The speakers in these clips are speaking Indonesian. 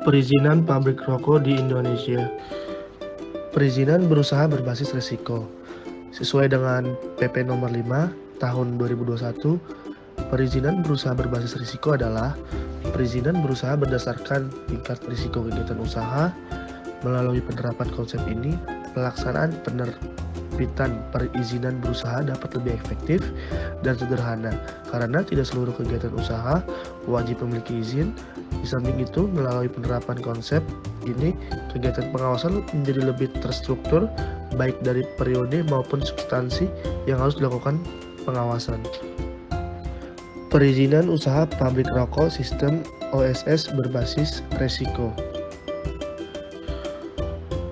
Perizinan pabrik rokok di Indonesia. Perizinan berusaha berbasis risiko. Sesuai dengan PP nomor 5 tahun 2021, perizinan berusaha berbasis risiko adalah perizinan berusaha berdasarkan tingkat risiko kegiatan usaha. Melalui penerapan konsep ini, pelaksanaan penerbitan perizinan berusaha dapat lebih efektif dan sederhana karena tidak seluruh kegiatan usaha wajib memiliki izin. Di samping itu, melalui penerapan konsep ini, kegiatan pengawasan menjadi lebih terstruktur, baik dari periode maupun substansi yang harus dilakukan pengawasan. Perizinan usaha pabrik rokok sistem OSS berbasis resiko.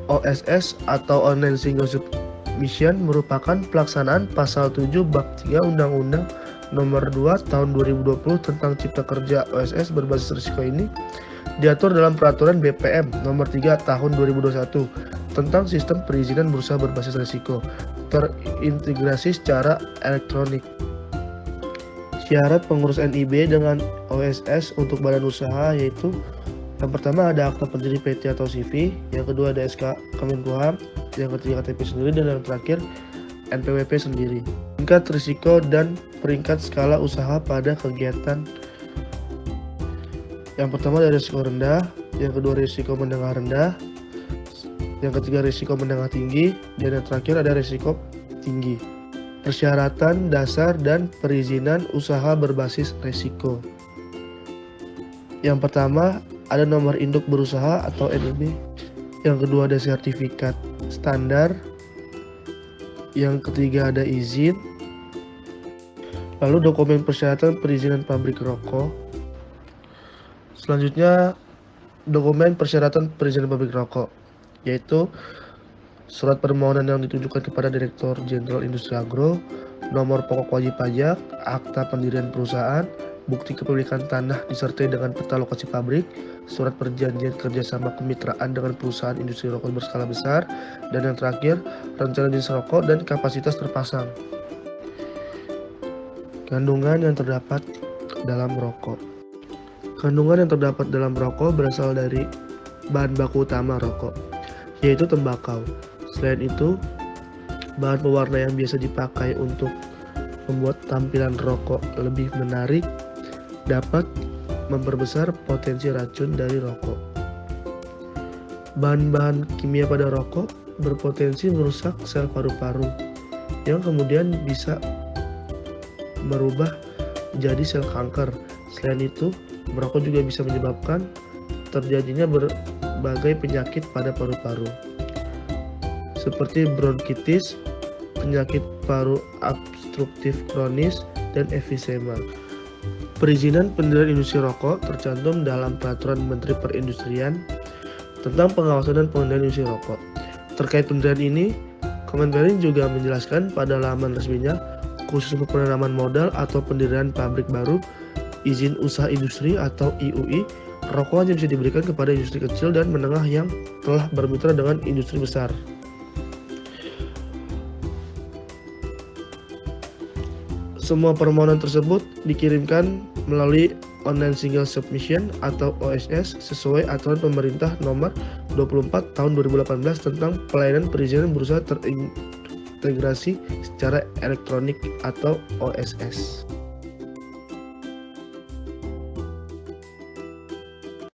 OSS atau Online Single Submission merupakan pelaksanaan pasal 7 bab 3 Undang-Undang Nomor 2 Tahun 2020 tentang Cipta Kerja. OSS berbasis risiko ini diatur dalam Peraturan BPM Nomor 3 Tahun 2021 tentang Sistem Perizinan Berusaha Berbasis Risiko terintegrasi secara elektronik. Syarat pengurus NIB dengan OSS untuk badan usaha yaitu: yang pertama ada akta pendiri PT atau CV, yang kedua ada SK Kemenkumham, yang ketiga KTP sendiri, dan yang terakhir NPWP sendiri. Tingkat risiko dan peringkat skala usaha pada kegiatan. Yang pertama ada risiko rendah, yang kedua risiko menengah rendah, yang ketiga risiko menengah tinggi, dan yang terakhir ada risiko tinggi. Persyaratan dasar dan perizinan usaha berbasis risiko. Yang pertama ada nomor induk berusaha atau NIB, yang kedua ada sertifikat standar, yang ketiga ada izin, lalu dokumen persyaratan perizinan pabrik rokok. Selanjutnya dokumen persyaratan perizinan pabrik rokok, yaitu surat permohonan yang ditujukan kepada Direktur Jenderal Industri Agro, nomor pokok wajib pajak, akta pendirian perusahaan, bukti kepemilikan tanah disertai dengan peta lokasi pabrik, surat perjanjian kerjasama kemitraan dengan perusahaan industri rokok berskala besar, dan yang terakhir rencana jenis rokok dan kapasitas terpasang. Kandungan yang terdapat dalam rokok. Kandungan yang terdapat dalam rokok berasal dari bahan baku utama rokok, yaitu tembakau. Selain itu, bahan pewarna yang biasa dipakai untuk membuat tampilan rokok lebih menarik dapat memperbesar potensi racun dari rokok. Bahan-bahan kimia pada rokok berpotensi merusak sel paru-paru, yang kemudian bisa merubah menjadi sel kanker. Selain itu, merokok juga bisa menyebabkan terjadinya berbagai penyakit pada paru-paru, seperti bronkitis, penyakit paru obstruktif kronis, dan emfisema. Perizinan pendirian industri rokok tercantum dalam Peraturan Menteri Perindustrian tentang pengawasan dan pengendalian industri rokok. Terkait pendirian ini, Kemenperin juga menjelaskan pada laman resminya, khusus untuk penanaman modal atau pendirian pabrik baru, izin usaha industri atau IUI, rokok hanya bisa diberikan kepada industri kecil dan menengah yang telah bermitra dengan industri besar. Semua permohonan tersebut dikirimkan melalui Online Single Submission atau OSS sesuai aturan pemerintah nomor 24 tahun 2018 tentang pelayanan perizinan berusaha terintegrasi secara elektronik atau OSS.